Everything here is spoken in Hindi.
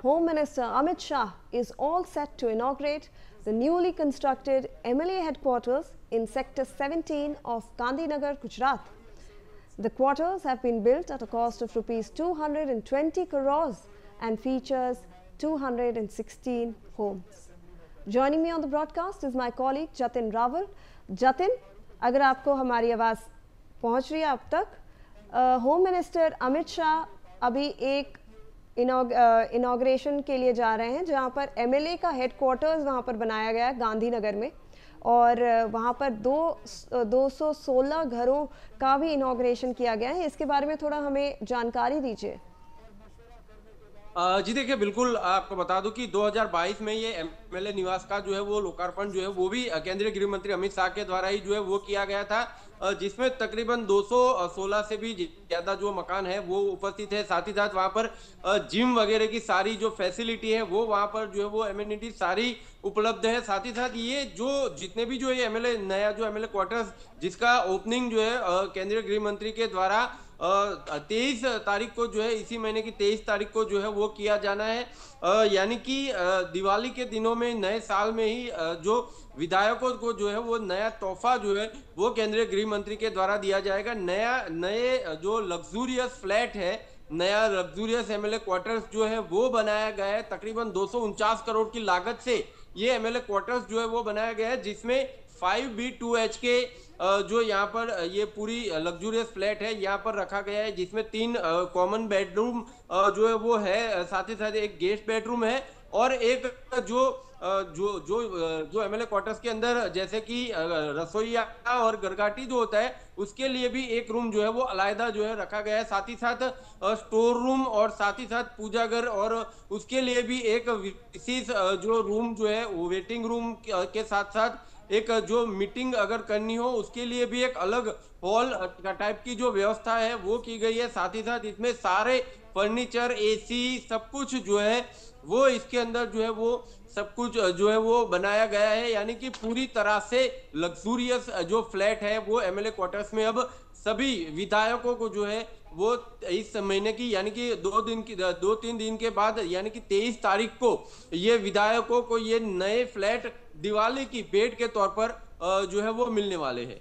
Home Minister Amit Shah is all set to inaugurate the newly constructed MLA headquarters in Sector 17 of Gandhinagar, Gujarat. The quarters have been built at a cost of rupees 220 crores and features 216 homes. Joining me on the broadcast is my colleague Jatin Rawal. Jatin, अगर आपको हमारी आवाज़ पहुंच रही है अब तक, होम मिनिस्टर अमित शाह अभी एक इनॉग्रेशन के लिए जा रहे हैं जहां पर एमएलए का हेडक्वार्टर्स वहां पर बनाया गया है गांधीनगर में, और वहां पर 216 घरों का भी इनॉग्रेशन किया गया है। इसके बारे में थोड़ा हमें जानकारी दीजिए। जी देखिए, बिल्कुल आपको बता दूं कि 2022 में ये एमएलए निवास का जो है वो लोकार्पण जो है वो भी केंद्रीय गृह मंत्री अमित शाह के द्वारा ही जो है वो किया गया था, जिसमें तकरीबन 216 से भी ज्यादा जो मकान है वो उपस्थित है। साथ ही साथ वहां पर जिम वगैरह की सारी जो फैसिलिटी है वो वहां पर जो है वो एमिनिटी सारी उपलब्ध है। साथ ही साथ ये जो जितने भी जो ये एमएलए नया जो एमएलए क्वार्टर्स जिसका ओपनिंग जो है केंद्रीय गृह मंत्री के द्वारा 23 तारीख को जो है इसी महीने की 23 तारीख को जो है वो किया जाना है। यानी कि दिवाली के दिनों में नए साल में ही जो विधायकों को जो है वो नया तोहफा जो है वो केंद्रीय गृह मंत्री के द्वारा दिया जाएगा। नए जो लग्जूरियस फ्लैट है, नया लग्जूरियस एमएलए क्वार्टर्स जो है वो बनाया गया है। तकरीबन 249 करोड़ की लागत से ये एमएलए क्वार्टर्स जो है वो बनाया गया है, जिसमें 5B2HK जो यहाँ पर ये पूरी लग्जूरियस फ्लैट है यहाँ पर रखा गया है, जिसमें 3 कॉमन बेडरूम जो है वो है। साथ ही साथ एक गेस्ट बेडरूम है और एक जो जो एमएलए क्वार्टर्स के अंदर जैसे कि रसोईया और गरगाटी जो होता है उसके लिए भी एक रूम जो है वो अलग जो है रखा गया है। साथ ही साथ स्टोर रूम और साथ ही साथ पूजा घर और उसके लिए भी एक विशेष जो रूम जो है वो वेटिंग रूम के साथ साथ एक जो मीटिंग अगर करनी हो उसके लिए भी एक अलग हॉल टाइप की जो व्यवस्था है वो की गई है। साथ ही साथ इसमें सारे फर्नीचर, एसी सब कुछ जो है वो इसके अंदर जो है वो सब कुछ जो है वो बनाया गया है। यानी कि पूरी तरह से लग्जूरियस जो फ्लैट है वो एमएलए क्वार्टर्स में अब सभी विधायकों को जो है वो इस महीने की यानी कि 2-3 दिन के बाद यानी कि 23 तारीख को ये विधायकों को ये नए फ्लैट दिवाली की भेंट के तौर पर जो है वो मिलने वाले हैं।